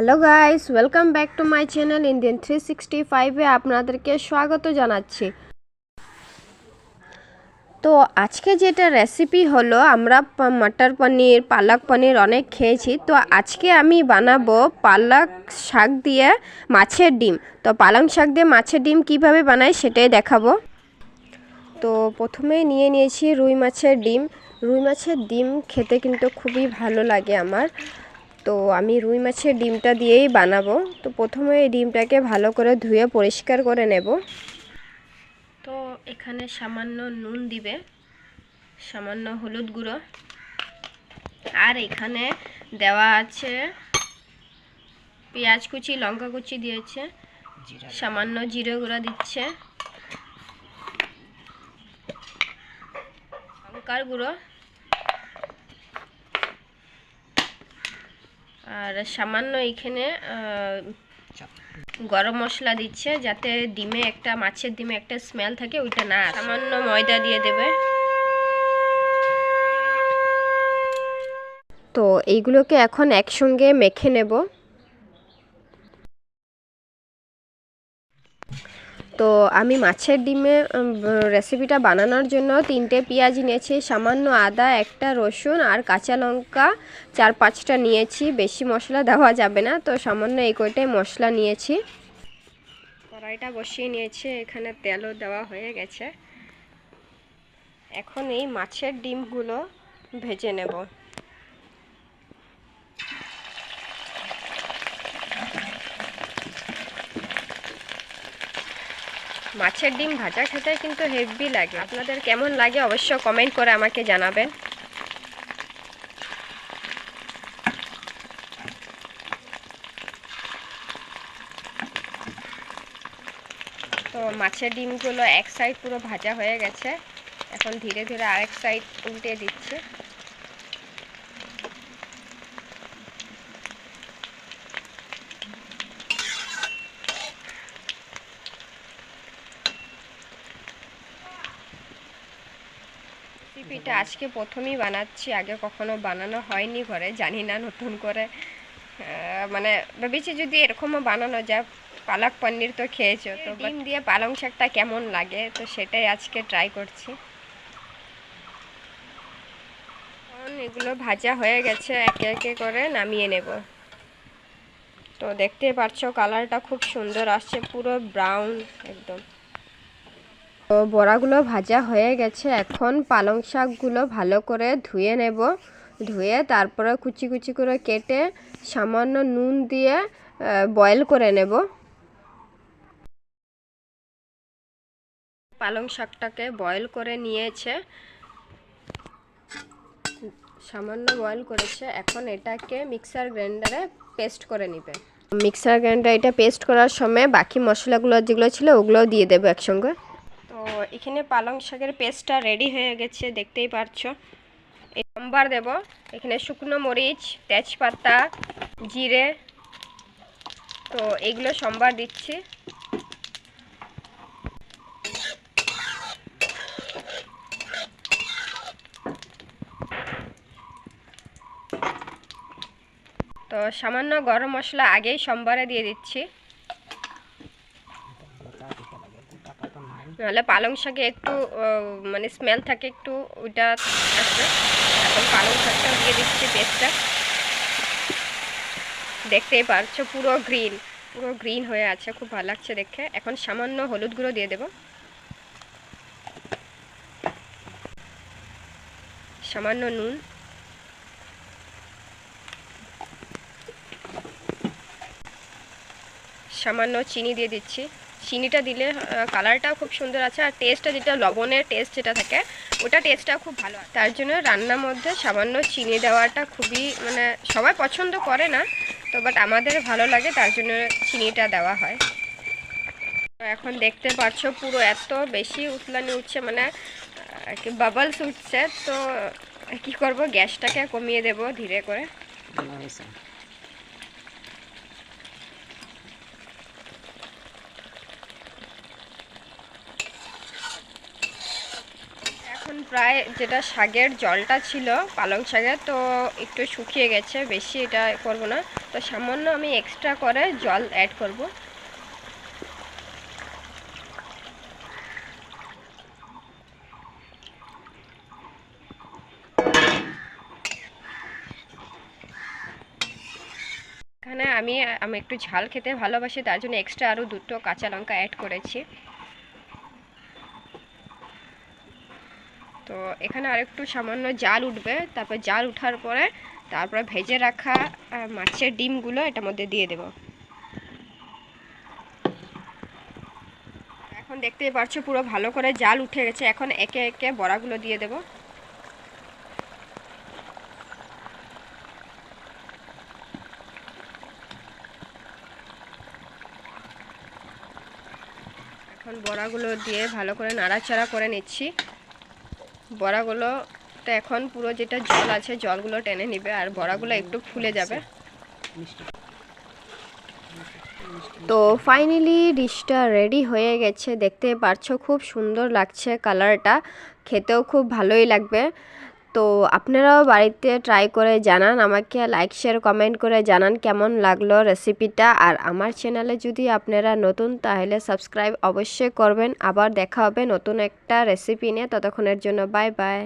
Hello guys, welcome back to my channel Indian 365-এ আপনাদেরকে স্বাগত জানাচ্ছি। তো আজকে যেটা রেসিপি হলো, আমরা মটর পনির, পালক পনির অনেক খেয়েছি। তো আজকে আমি বানাবো পালক শাক দিয়ে মাছের ডিম। তো পালং শাক দিয়ে মাছের ডিম কিভাবে বানাই সেটাই দেখাবো। তো প্রথমেই নিয়ে নিয়েছি রুই মাছের ডিম। রুই মাছের ডিম খেতে কিন্তু খুবই ভালো লাগে আমার। তো আমি রুই মাছের ডিমটা দিয়েই বানাবো। তো প্রথমে এই ডিমটাকে ভালো করে ধুয়ে পরিষ্কার করে নেব। তো এখানে সামান্য নুন দিবে, সামান্য হলুদ গুঁড়ো, আর এখানে দেওয়া আছে পেঁয়াজ কুচি, লঙ্কা কুচি দিয়েছে, সামান্য জিরে গুঁড়া দিচ্ছে, লঙ্কার গুঁড়ো, আর সামান্য এখানে গরম মশলা দিচ্ছে, যাতে ডিমে একটা মাছের ডিমে একটা স্মেল থাকে, ওইটা না। সামান্য ময়দা দিয়ে দেবে। তো এইগুলোকে এখন একসঙ্গে মেখে নেব। তো আমি মাছের ডিমে রেসিপিটা বানানোর জন্য 3টে পেঁয়াজ নিয়েছি, সামান্য আদা, একটা রসুন আর কাঁচা লঙ্কা 4-5টা নিয়েছি। বেশি মশলা দেওয়া যাবে না, তো সামান্য এই কয়টাই মশলা নিয়েছি। কড়াইটা বসিয়ে নিয়েছি, এখানে তেলও দেওয়া হয়ে গেছে। এখন এই মাছের ডিমগুলো ভেজে নেব। মাছের ডিম ভাজা খেতে কিন্তু হেভি লাগে। আপনাদের কেমন লাগে অবশ্য কমেন্ট করে আমাকে জানাবেন। তো মাছের ডিমগুলো এক সাইড পুরো ভাজা হয়ে গেছে, এখন ধীরে ধীরে আরেক সাইড উল্টে দিচ্ছি। রেসিপিটা আজকে প্রথমেই বানাচ্ছি, আগে কখনো বানানো হয়নি ঘরে, জানি না নতুন করে মানে ভেবেছি যদি এরকমও বানানো যায়। পালক পনির তো খেয়েছো, তো ডিম দিয়ে পালং শাকটা কেমন লাগে, তো সেটাই আজকে ট্রাই করছি। এগুলো ভাজা হয়ে গেছে, একে একে করে নামিয়ে নেব। তো দেখতে পাচ্ছ কালারটা খুব সুন্দর আসছে, পুরো ব্রাউন একদম। তো বড়াগুলো ভাজা হয়ে গেছে, এখন পালং শাকগুলো ভালো করে ধুয়ে নেব। ধুয়ে তারপরে কুচি কুচি করে কেটে সামান্য নুন দিয়ে বয়েল করে নেব। পালং শাকটাকে বয়েল করে নিয়েছে, সামান্য বয়েল করেছে। এখন এটাকে মিক্সার গ্রাইন্ডারে পেস্ট করে নেবে। মিক্সার গ্রাইন্ডার এটা পেস্ট করার সময় বাকি মশলাগুলো যেগুলো ছিল ওগুলোও দিয়ে দেবো একসঙ্গে। তো এখানে পালং শাকের পেস্টটা রেডি হয়ে গেছে, দেখতেই পারছো। এই সম্বার দেব, এখানে শুকনো মরিচ, তেজপাতা, জিরে, তো এগুলো সম্বার দিচ্ছি। তো সামান্য গরম মশলা আগেই সম্বারে দিয়ে দিচ্ছি, নাহলে পালং শাকে একটু মানে স্মেল থাকে একটু, ওইটা আসবে। এখন পালং শাকটা দিয়ে দিচ্ছি পেস্টটা। দেখতেই পারছো পুরো গ্রিন হয়ে আছে, খুব ভালো লাগছে দেখে। এখন সামান্য হলুদ গুঁড়ো দিয়ে দেব, সামান্য নুন, সামান্য চিনি দিয়ে দিচ্ছি। চিনিটা দিলে কালারটাও খুব সুন্দর আছে, আর টেস্টটা যেটা লবণের টেস্ট যেটা থাকে ওটা টেস্টটা খুব ভালো। তার জন্য রান্নার মধ্যে সামান্য চিনি দেওয়াটা খুবই মানে সবাই পছন্দ করে না, তো বাট আমাদের ভালো লাগে, তার জন্য চিনিটা দেওয়া হয়। এখন দেখতে পাচ্ছ পুরো এত বেশি উতলানি উঠছে, মানে কি বাবলস উঠছে। তো কি করব, গ্যাসটাকে কমিয়ে দেব ধীরে করে। এখন প্রায় যেটা শাকের জলটা ছিল পালং শাকের, তো একটু শুকিয়ে গেছে, বেশি এটা করব না, তো সামান্য আমি এক্সট্রা করে জল অ্যাড করব। এখানে আমি একটু ঝাল খেতে ভালোবাসি, তার জন্য এক্সট্রা আরও 2টো কাঁচা লঙ্কা অ্যাড করেছি। তো এখানে আরেকটু সামান্য জাল উঠবে, তারপর জাল উঠার পরে তারপরে ভেজে রাখা মাছের ডিমগুলো এটার মধ্যে দিয়ে দেব। এখন দেখতেই পাচ্ছ পুরো ভালো করে জাল উঠে গেছে। এখন একে একে বড়াগুলো দিয়ে দেব। এখন বড়াগুলো দিয়ে ভালো করে নাড়াচাড়া করে নিচ্ছি। বড়াগুলোতে এখন পুরো যেটা জল আছে জলগুলো টেনে নিবে আর বড়াগুলো একটু ফুলে যাবে। তো ফাইনালি ডিশটা রেডি হয়ে গেছে, দেখতে পাচ্ছো খুব সুন্দর লাগছে কালারটা, খেতেও খুব ভালোই লাগবে। তো আপনারাও বাড়িতে ট্রাই করে জানান, আমাকে লাইক শেয়ার কমেন্ট করে জানান কেমন লাগলো রেসিপিটা। আর আমার চ্যানেলে যদি আপনারা নতুন তাহলে সাবস্ক্রাইব অবশ্যই করবেন। আবার দেখা হবে নতুন একটা রেসিপি নিয়ে, ততক্ষণের জন্য বাই বাই।